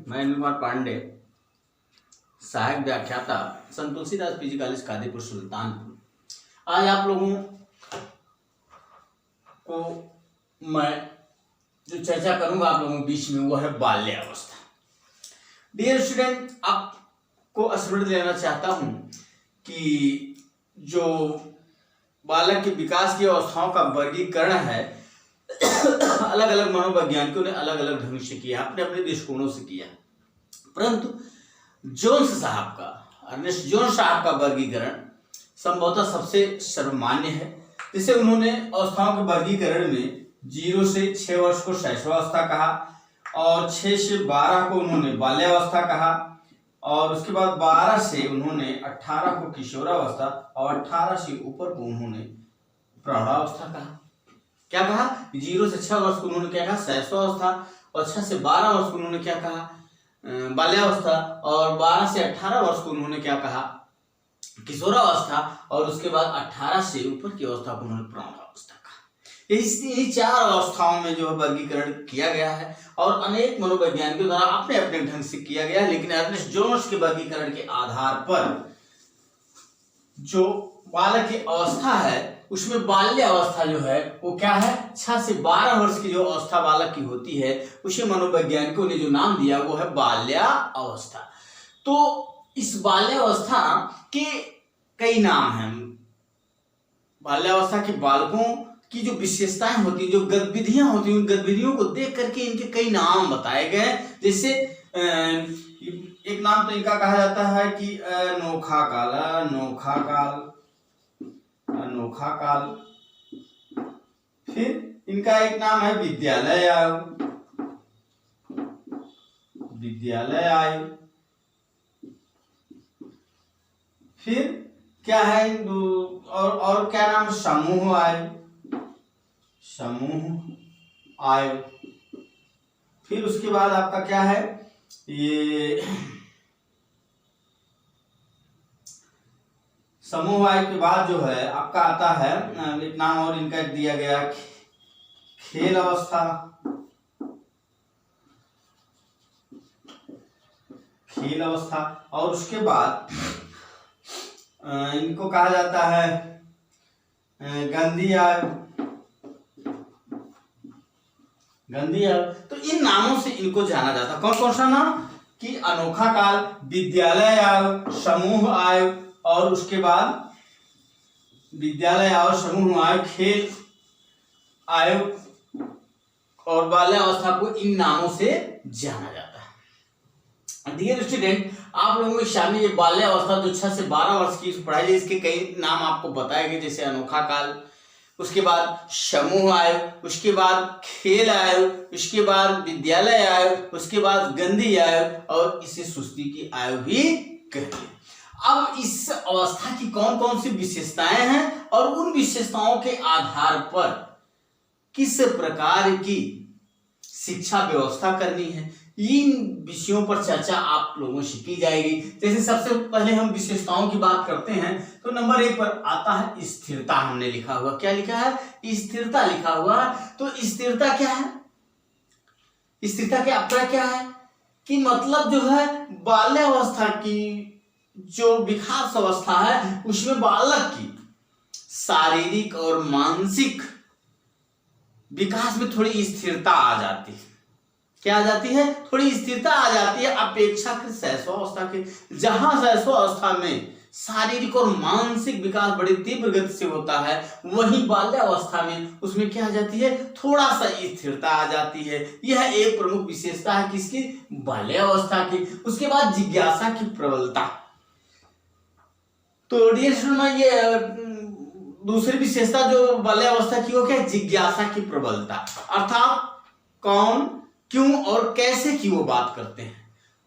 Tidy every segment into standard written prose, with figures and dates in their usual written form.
मैं अनिल कुमार पांडे, सहायक व्याख्याता, संत तुलसीदास पीजी कॉलेज कादीपुर सुल्तानपुर। आज आप लोगों को मैं जो चर्चा करूंगा आप लोगों के बीच में वो है बाल्यावस्था। डियर स्टूडेंट, आपको स्मरण लेना चाहता हूं कि जो बालक के विकास की अवस्थाओं का वर्गीकरण है अलग अलग मनोवैज्ञानिकों ने अलग अलग ढंग से किया, अपने अपने दृष्टिकोणों से किया, परंतु अर्नेस्ट जोन्स साहब का वर्गीकरण संभवतः सबसे सर्वमान्य है। जिसे उन्होंने अवस्थाओं के वर्गीकरण में 0 से 6 वर्ष को शैशवावस्था कहा और 6 से 12 को उन्होंने बाल्यावस्था कहा और उसके बाद 12 से उन्होंने 18 को किशोरावस्था और 18 से ऊपर को उन्होंने प्रौढ़ावस्था कहा। क्या कहा? 0 से 6 वर्ष को उन्होंने क्या कहा? शैशवावस्था और 6 से 12 वर्ष को उन्होंने क्या कहा? बाल्यावस्था और 12 से 18 वर्ष को उन्होंने क्या कहा? किशोरावस्था और उसके बाद 18 से ऊपर की अवस्था को उन्होंने प्रौढ़ावस्था कहा। यही 4 अवस्थाओं में जो वर्गीकरण किया गया है और अनेक मनोवैज्ञानिकों द्वारा अपने अपने ढंग से किया गया है, लेकिन अर्नेस्ट जोन्स के वर्गीकरण के आधार पर जो बालक की अवस्था है उसमें बाल्यावस्था जो है वो क्या है? 6 से 12 वर्ष की जो अवस्था बालक की होती है उसे मनोवैज्ञानिकों ने जो नाम दिया वो है बाल्यावस्था। तो इस बाल्यावस्था के कई नाम हैं। बाल्यावस्था के बालकों की जो विशेषताएं होती है, जो गतिविधियां होती हैं, उन गतिविधियों को देख करके इनके कई नाम बताए गए। जैसे एक नाम तो इनका कहा जाता है कि अनोखा काल, फिर इनका एक नाम है विद्यालय आयु, फिर क्या है और क्या नाम? समूह आयु। फिर उसके बाद आपका क्या है? ये समूह आयु के बाद जो है आपका आता है एक नाम और इनका दिया गया खेल अवस्था और उसके बाद इनको कहा जाता है गंदी आयु। तो इन नामों से इनको जाना जाता है। कौन कौन सा नाम? कि अनोखा काल, विद्यालय आयु, समूह आयु और उसके बाद विद्यालय आयु, समूह आयु, खेल आयु और बाल्यावस्था को इन नामों से जाना जाता है। डियर स्टूडेंट, आप लोगों के सामने ये बाल्यावस्था जो 6 से 12 वर्ष की पढ़ाई है, इसके कई नाम आपको बताए गए, जैसे अनोखा काल, उसके बाद समूह आयु, उसके बाद खेल आयु, उसके बाद विद्यालय आयु, उसके बाद गंदी आयु और इसे सुस्ती की आयु भी कहते हैं। अब इस अवस्था की कौन कौन सी विशेषताएं हैं और उन विशेषताओं के आधार पर किस प्रकार की शिक्षा व्यवस्था करनी है, इन विषयों पर चर्चा आप लोगों से की जाएगी। जैसे सबसे पहले हम विशेषताओं की बात करते हैं तो नंबर 1 पर आता है स्थिरता। हमने लिखा हुआ, क्या लिखा है? स्थिरता लिखा हुआ है। तो स्थिरता क्या है? स्थिरता के अपना क्या है कि मतलब जो है बाल्यावस्था की जो विकास अवस्था है उसमें बालक की शारीरिक और मानसिक विकास में थोड़ी स्थिरता आ जाती है। क्या आ जाती है? थोड़ी स्थिरता आ जाती है अपेक्षाकृत शैशवावस्था के। जहां शैशवावस्था में शारीरिक और मानसिक विकास बड़ी तीव्र गति से होता है, वहीं बाल्यावस्था में उसमें क्या आ जाती है? थोड़ा सा स्थिरता आ जाती है। यह एक प्रमुख विशेषता है किसकी? बाल्यावस्था की। उसके बाद जिज्ञासा की प्रबलता। तो डियर स्टूडेंट, ये दूसरी विशेषता जो बाल्यावस्था की वो क्या? जिज्ञासा की प्रबलता, अर्थात कौन, क्यों और कैसे की वो बात करते हैं।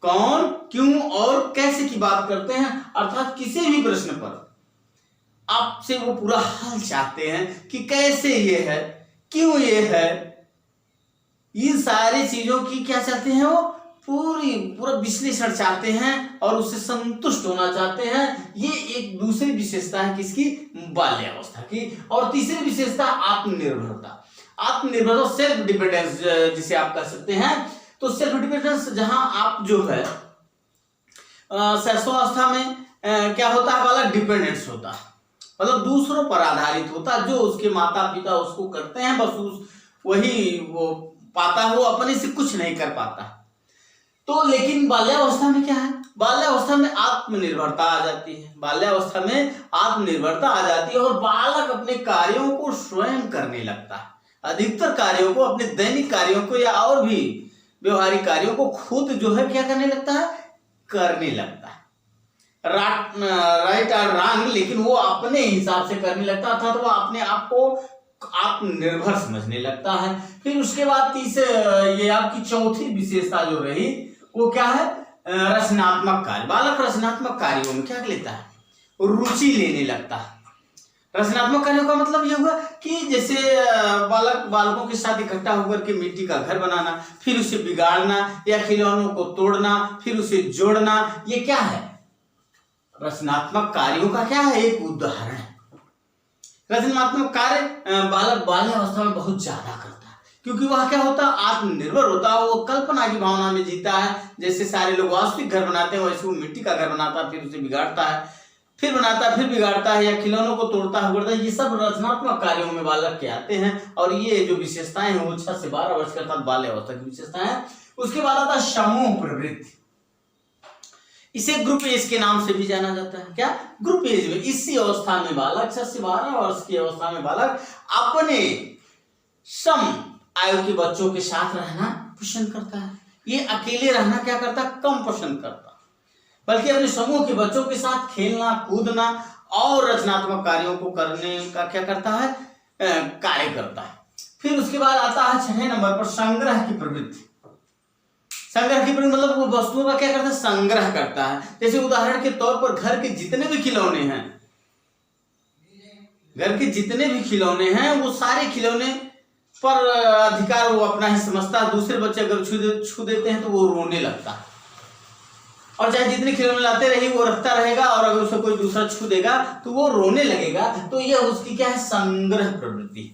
कौन, क्यों और कैसे की बात करते हैं, अर्थात किसी भी प्रश्न पर आपसे वो पूरा हल चाहते हैं कि कैसे ये है, क्यों ये है, इन सारी चीजों की क्या चाहते हैं? वो पूरा विश्लेषण चाहते हैं और उससे संतुष्ट होना चाहते हैं। ये एक दूसरी विशेषता है किसकी? बाल्यावस्था की। और तीसरी विशेषता आत्मनिर्भरता, सेल्फ डिपेंडेंस जिसे आप कह सकते हैं। तो सेल्फ डिपेंडेंस जहां आप जो है शैशवावस्था में क्या होता है बालक, डिपेंडेंस होता है, मतलब दूसरों पर आधारित होता है, जो उसके माता पिता उसको करते हैं बस वही वो पाता, वो अपने से कुछ नहीं कर पाता। तो लेकिन बाल्यावस्था में क्या है, बाल्यावस्था में आत्मनिर्भरता आ जाती है, बाल्यावस्था में आत्मनिर्भरता आ जाती है और बालक अपने कार्यों को स्वयं करने लगता है, अधिकतर कार्यों को, अपने दैनिक कार्यों को या और भी व्यवहारिक कार्यों को खुद जो है क्या करने लगता है, करने लगता है, राइट और रॉन्ग, लेकिन वो अपने हिसाब से करने लगता था, तो वो अपने आप को आत्मनिर्भर समझने लगता है। फिर उसके बाद ये आपकी चौथी विशेषता जो रही वो क्या है, रचनात्मक कार्य। बालक रचनात्मक कार्यों में क्या लेता है, रुचि लेने लगता है। रचनात्मक कार्यों का मतलब ये हुआ कि जैसे बालकों के साथ इकट्ठा होकर के मिट्टी का घर बनाना, फिर उसे बिगाड़ना या खिलौनों को तोड़ना, फिर उसे जोड़ना, ये क्या है, रचनात्मक कार्यों का क्या है, एक उदाहरण है। रचनात्मक कार्य बालक बाल्यावस्था में बहुत ज्यादा करता है, क्योंकि वह क्या होता है, आत्मनिर्भर होता है, वो कल्पना की भावना में जीता है। जैसे सारे लोग वास्तविक घर बनाते हैं वैसे वो मिट्टी का घर बनाता है, फिर उसे बिगाड़ता है, फिर बनाता है, फिर बिगाड़ता है, या खिलौनों को तोड़ता है, ये सब रचनात्मक कार्यों में बालक के आते हैं। और ये जो विशेषताएं हैं वो 6 से 12 वर्ष के अर्थात बाल्यावस्था की विशेषताएं हैं। उसके बाद आता है समूह प्रवृत्ति, इसे ग्रुप एज के नाम से भी जाना जाता है। क्या, ग्रुप एज में इसी अवस्था में बालक 6 से 12 वर्ष की अवस्था में बालक अपने सम आयु के बच्चों के साथ रहना पसंद करता है। ये अकेले रहना क्या करता है, कम पसंद करता, बल्कि अपने समूह के बच्चों के साथ खेलना कूदना और रचनात्मक कार्यों को करने का क्या करता है, कार्य करता है। फिर उसके बाद आता है 6 नंबर पर संग्रह की प्रवृत्ति। संग्रह की प्रवृत्ति मतलब वो वस्तुओं का क्या करता है, संग्रह करता है। जैसे उदाहरण के तौर पर घर के जितने भी खिलौने हैं, घर के जितने भी खिलौने हैं वो सारे खिलौने पर अधिकार वो अपना ही समझता है। दूसरे बच्चे अगर छू देते हैं तो वो रोने लगता है, और चाहे जितने खिलौने लाते रहे वो रखता रहेगा, और अगर उसे कोई दूसरा छू देगा तो वो रोने लगेगा। तो यह उसकी क्या है, संग्रह प्रवृत्ति।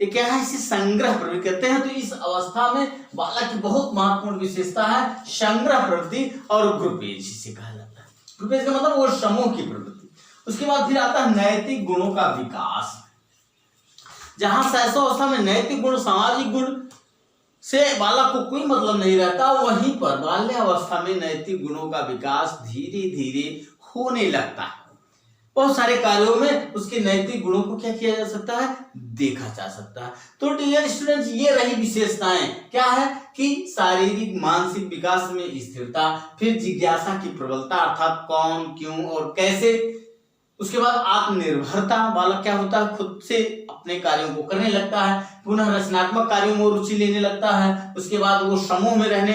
ये क्या है, इसे संग्रह प्रवृत्ति कहते हैं। तो इस अवस्था में बालक की बहुत महत्वपूर्ण विशेषता है संग्रह प्रवृत्ति, और ग्रुप एज इसे कहा जाता है। ग्रुप एज का मतलब वो समूह की प्रवृत्ति। उसके बाद फिर आता है नैतिक गुणों का विकास। जहां शैशवावस्था में नैतिक गुण, सामाजिक गुण से बालक को कोई मतलब नहीं रहता, वहीं पर बाल्यावस्था में नैतिक गुणों का विकास धीरे धीरे होने लगता है। बहुत सारे कार्यों में उसके नैतिक गुणों को क्या किया जा सकता है, देखा जा सकता है। तो डियर स्टूडेंट्स, ये रही विशेषताएं, क्या है कि शारीरिक मानसिक विकास में स्थिरता, फिर जिज्ञासा की प्रबलता अर्थात कौन क्यों और कैसे। उसके बाद आत्मनिर्भरता, बालक क्या होता है, खुद से अपने कार्यों को करने लगता है। पुनः रचनात्मक कार्यों में रुचि लेने लगता है। उसके बाद वो समूह में रहने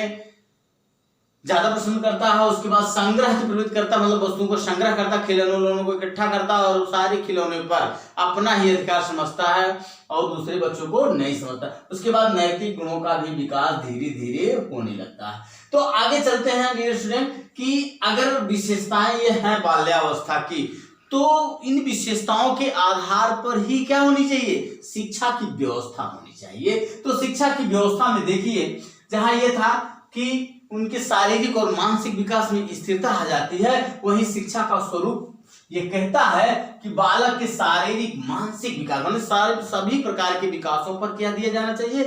ज्यादा पसंद करता है। उसके बाद संग्रह की प्रवृत्ति करता, मतलब वस्तुओं को संग्रह करता, खिलौनों को इकट्ठा करता और सारे खिलौने पर अपना ही अधिकार समझता है और दूसरे बच्चों को नहीं समझता। उसके बाद नैतिक गुणों का भी विकास धीरे धीरे होने लगता है। तो आगे चलते हैं डियर स्टूडेंट कि अगर विशेषताएं ये हैं बाल्यावस्था की, तो इन विशेषताओं के आधार पर ही क्या होनी चाहिए, शिक्षा की व्यवस्था होनी चाहिए। तो शिक्षा की व्यवस्था में देखिए, जहां ये था कि उनके शारीरिक और मानसिक विकास में स्थिरता आ जाती है, वही शिक्षा का स्वरूप ये कहता है कि बालक के शारीरिक मानसिक विकास माने सभी प्रकार के विकासों पर क्या दिया जाना चाहिए,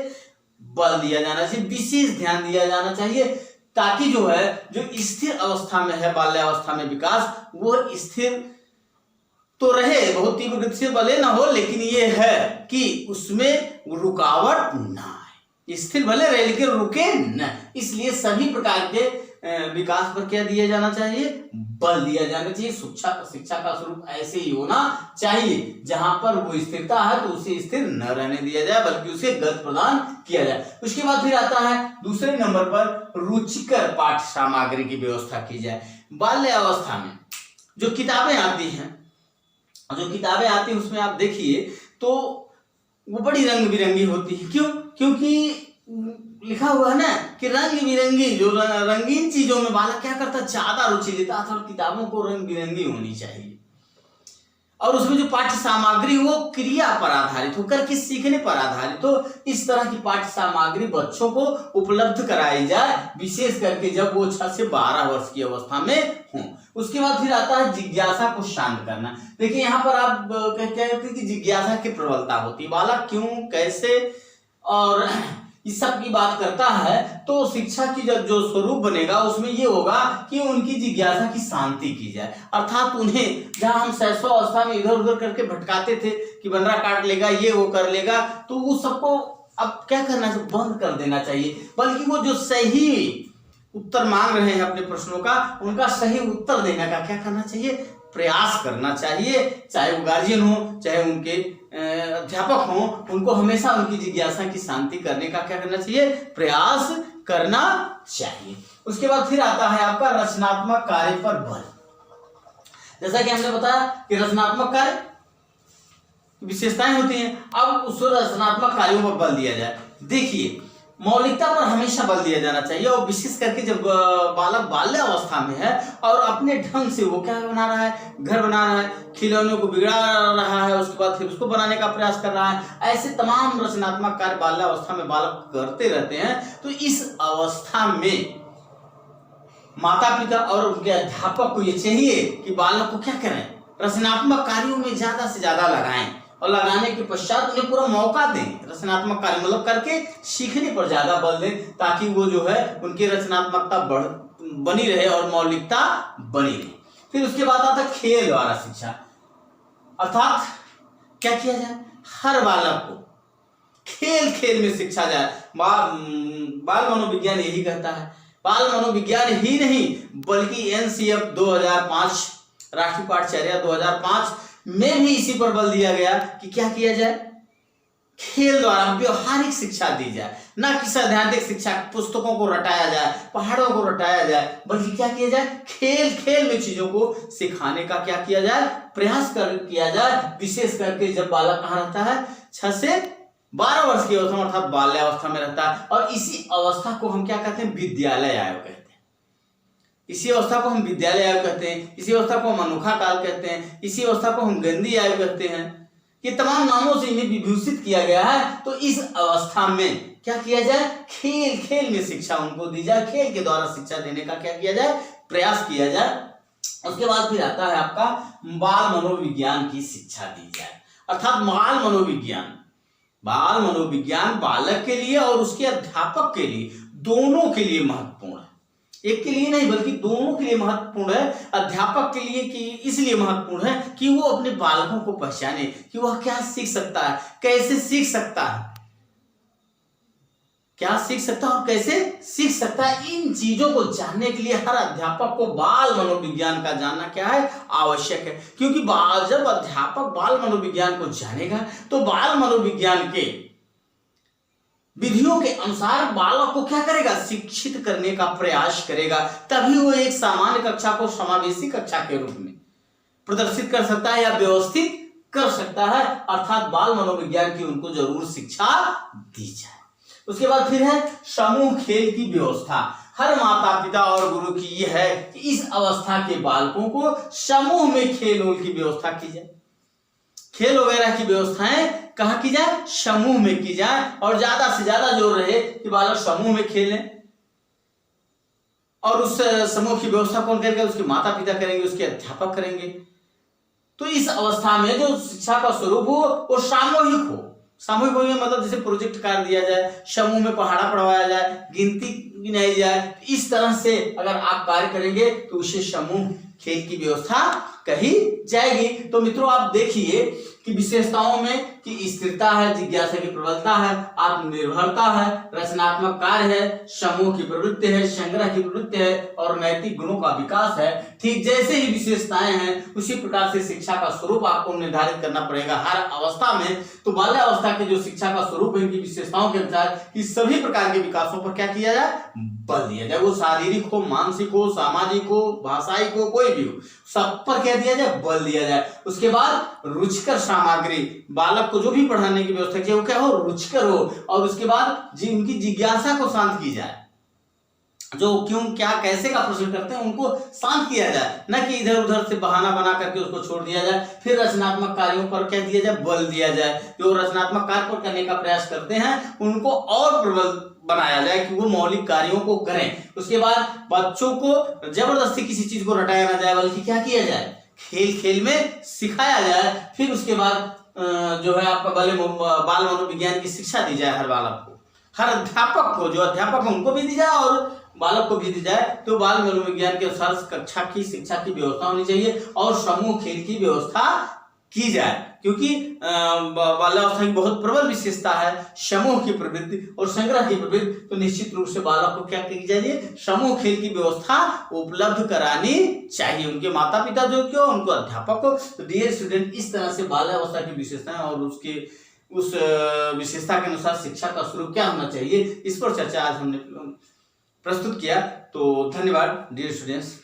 बल दिया जाना चाहिए, विशेष ध्यान दिया जाना चाहिए, ताकि जो है जो स्थिर अवस्था में है बाल्यावस्था में विकास, वो स्थिर तो रहे, बहुत तीव्र गति से भले ना हो, लेकिन ये है कि उसमें रुकावट ना आए, स्थिर भले रहे लेकिन रुके न। इसलिए सभी प्रकार के विकास पर क्या दिया जाना चाहिए, बल दिया जाना चाहिए। शिक्षा का स्वरूप ऐसे ही होना चाहिए, जहां पर वो स्थिरता है तो उसे स्थिर न रहने दिया जाए, बल्कि उसे गति प्रदान किया जाए। उसके बाद फिर आता है दूसरे नंबर पर रुचिकर पाठ्य सामग्री की व्यवस्था की जाए। बाल्यावस्था में जो किताबें आती हैं उसमें आप देखिए तो वो बड़ी रंग बिरंगी होती है। क्यों? क्योंकि लिखा हुआ है ना कि रंग बिरंगी, जो रंगीन चीजों में बालक क्या करता, ज्यादा रुचि लेता था, और किताबों को रंग बिरंगी होनी चाहिए। और उसमें जो पाठ्य सामग्री वो क्रिया पर आधारित हो, करके सीखने पर आधारित हो। इस तरह की पाठ्य सामग्री बच्चों को उपलब्ध कराई जाए, विशेष करके जब वो 6 से 12 वर्ष की अवस्था में हों। उसके बाद फिर आता है जिज्ञासा को शांत करना। देखिए यहाँ पर आप कहते हैं कि जिज्ञासा की प्रबलता होती है, बालक क्यों, कैसे और इस सब की बात करता है, तो शिक्षा की जो स्वरूप बनेगा उसमें ये होगा कि उनकी जिज्ञासा की शांति की जाए। अर्थात उन्हें जहां हम शैशव अवस्था में इधर उधर करके भटकाते थे कि बंदरा काट लेगा, ये वो कर लेगा, तो वो सबको अब क्या करना चाहिए, बंद कर देना चाहिए। बल्कि वो जो सही उत्तर मांग रहे हैं अपने प्रश्नों का, उनका सही उत्तर देने का क्या करना चाहिए, प्रयास करना चाहिए। चाहे वो गार्जियन हो, चाहे उनके अध्यापक हो, उनको हमेशा उनकी जिज्ञासा की शांति करने का क्या करना चाहिए, प्रयास करना चाहिए। उसके बाद फिर आता है आपका रचनात्मक कार्य पर बल। जैसा कि हमने बताया कि रचनात्मक कार्य विशेषताएं होती हैं, अब उस रचनात्मक कार्यों पर बल दिया जाए। देखिए मौलिकता पर हमेशा बल दिया जाना चाहिए, और विशेष करके जब बालक बाल्यावस्था में है और अपने ढंग से वो क्या बना रहा है, घर बना रहा है, खिलौनों को बिगड़ा रहा है, उसके बाद फिर उसको बनाने का प्रयास कर रहा है, ऐसे तमाम रचनात्मक कार्य बाल्यावस्था में बालक करते रहते हैं। तो इस अवस्था में माता पिता और उनके अध्यापक को ये चाहिए कि बालक को क्या करें, रचनात्मक कार्यों में ज्यादा से ज्यादा लगाएं, और लगाने के पश्चात उन्हें पूरा मौका दें, रचनात्मक कार्य मतलब करके सीखने पर ज्यादा बल दें, ताकि वो जो है उनकी रचनात्मकता बनी रहे और मौलिकता बनी रहे। फिर उसके बाद आता है खेल द्वारा शिक्षा। अर्थात क्या किया जाए, हर बालक को खेल खेल में शिक्षा जाए। बाल मनोविज्ञान यही कहता है, बाल मनोविज्ञान ही नहीं बल्कि NCF 2005 राष्ट्रीय पाठचर्या 2005 में भी इसी पर बल दिया गया कि क्या किया जाए, खेल द्वारा व्यवहारिक शिक्षा दी जाए, ना कि सैद्धांतिक शिक्षा, पुस्तकों को रटाया जाए, पहाड़ों को रटाया जाए, बल्कि क्या किया जाए, खेल खेल में चीजों को सिखाने का क्या किया जाए, प्रयास किया जाए। विशेष करके जब बालक कहाँ रहता है, 6 से 12 वर्ष की अवस्था में, अर्थात बाल्यावस्था में रहता है। और इसी अवस्था को हम क्या कहते हैं, विद्यालय आयु कहते हैं। इसी अवस्था को हम विद्यालय आयु कहते हैं, इसी अवस्था को हम अनोखा काल कहते हैं, इसी अवस्था को हम गंदी आयु कहते हैं। ये तमाम नामों से इन्हें विभूषित किया गया है। तो इस अवस्था में क्या किया जाए, खेल खेल में शिक्षा उनको दी जाए, खेल के द्वारा शिक्षा देने का क्या किया जाए, प्रयास किया जाए। उसके बाद फिर आता है आपका बाल मनोविज्ञान की शिक्षा दी जाए। अर्थात बाल मनोविज्ञान बालक के लिए और उसके अध्यापक के लिए, दोनों के लिए महत्वपूर्ण है। एक के लिए नहीं बल्कि दोनों के लिए महत्वपूर्ण है। अध्यापक के लिए कि इसलिए महत्वपूर्ण है कि वो अपने बालकों को पहचाने कि वह क्या सीख सकता है, कैसे सीख सकता है, क्या सीख सकता है और कैसे सीख सकता है। इन चीजों को जानने के लिए हर अध्यापक को बाल मनोविज्ञान का जानना क्या है, आवश्यक है। क्योंकि जब अध्यापक बाल मनोविज्ञान को जानेगा तो बाल मनोविज्ञान के विधियों के अनुसार बालक को क्या करेगा, शिक्षित करने का प्रयास करेगा। तभी वो एक सामान्य कक्षा को समावेशी कक्षा के रूप में प्रदर्शित कर सकता है या व्यवस्थित कर सकता है। अर्थात बाल मनोविज्ञान की उनको जरूर शिक्षा दी जाए। उसके बाद फिर है समूह खेल की व्यवस्था। हर माता पिता और गुरु की यह है कि इस अवस्था के बालकों को समूह में खेल की व्यवस्था की जाए। खेल वगैरह की व्यवस्थाएं कहाँ की जाए, समूह में की जाए, और ज्यादा से ज्यादा जोर रहे कि बालक समूह में खेलें। और उस समूह की व्यवस्था कौन करेगा, उसके माता पिता करेंगे, उसके अध्यापक करेंगे। तो इस अवस्था में जो शिक्षा का स्वरूप हो वो सामूहिक हो। सामूहिक हो मतलब जैसे प्रोजेक्ट कार्य दिया जाए, समूह में पढ़ाना पढ़वाया जाए, गिनती गिनाई जाए। इस तरह से अगर आप कार्य करेंगे तो उसे समूह खेल की व्यवस्था कही जाएगी। तो मित्रों आप देखिए कि विशेषताओं में कि स्थिरता है, जिज्ञासा की प्रबलता है, आत्मनिर्भरता है, रचनात्मक कार्य है, समूह की प्रवृत्ति है, संग्रह की प्रवृत्ति है और नैतिक गुणों का विकास है। ठीक जैसे ही विशेषताएं हैं उसी प्रकार से शिक्षा का स्वरूप आपको निर्धारित करना पड़ेगा हर अवस्था में। तो बाल्यावस्था के जो शिक्षा का स्वरूप है, इनकी विशेषताओं के अनुसार इस सभी प्रकार के विकासों पर क्या किया जाए, बल दिया जाए। वो शारीरिक हो, मानसिक हो, सामाजिक हो, भाषाई हो, कोई भी हो, सब पर क्या दिया जाए, बल दिया जाए। उसके बाद रुचिकर सामग्री, बालक को जो भी पढ़ाने की व्यवस्था की वो क्या हो, रुचिकर हो। और उसके बाद उनकी जिज्ञासा को शांत की जाए। जो क्यों क्या कैसे का प्रश्न करते हैं उनको शांत किया जाए, न कि इधर उधर से बहाना बना करके उसको छोड़ दिया जाए। फिर रचनात्मक कार्यों पर क्या दिया जाए, बल दिया जाए। जो रचनात्मक कार्य को करने का प्रयास करते हैं उनको और प्रबल बनाया जाए कि वो मौलिक कार्यों को करें। उसके बाद बच्चों को जबरदस्ती किसी चीज को रटाया ना जाए, बल्कि क्या किया जाए, खेल खेल में सिखाया जाए। फिर उसके बाद जो है आपका बाल मनोविज्ञान की शिक्षा दी जाए हर बालक को, हर अध्यापक को, जो अध्यापक है उनको भी दी जाए और बालक को भी दी जाए। तो बाल मनोविज्ञान के अनुसार कक्षा की शिक्षा की व्यवस्था होनी चाहिए और समूह खेल की व्यवस्था की जाए, क्योंकि बाल्यावस्था की बहुत प्रबल विशेषता है समूह की प्रवृत्ति और संग्रह की प्रवृत्ति। तो निश्चित रूप से बालक को क्या की जाए, समूह खेल की व्यवस्था उपलब्ध करानी चाहिए, उनके माता पिता जो क्यों उनको अध्यापक को। तो डियर स्टूडेंट, इस तरह से बाल्यावस्था की विशेषताएं और उसके उस विशेषता के अनुसार शिक्षा का स्वरूप क्या होना चाहिए, इस पर चर्चा आज हमने प्रस्तुत किया। तो धन्यवाद डियर स्टूडेंट्स।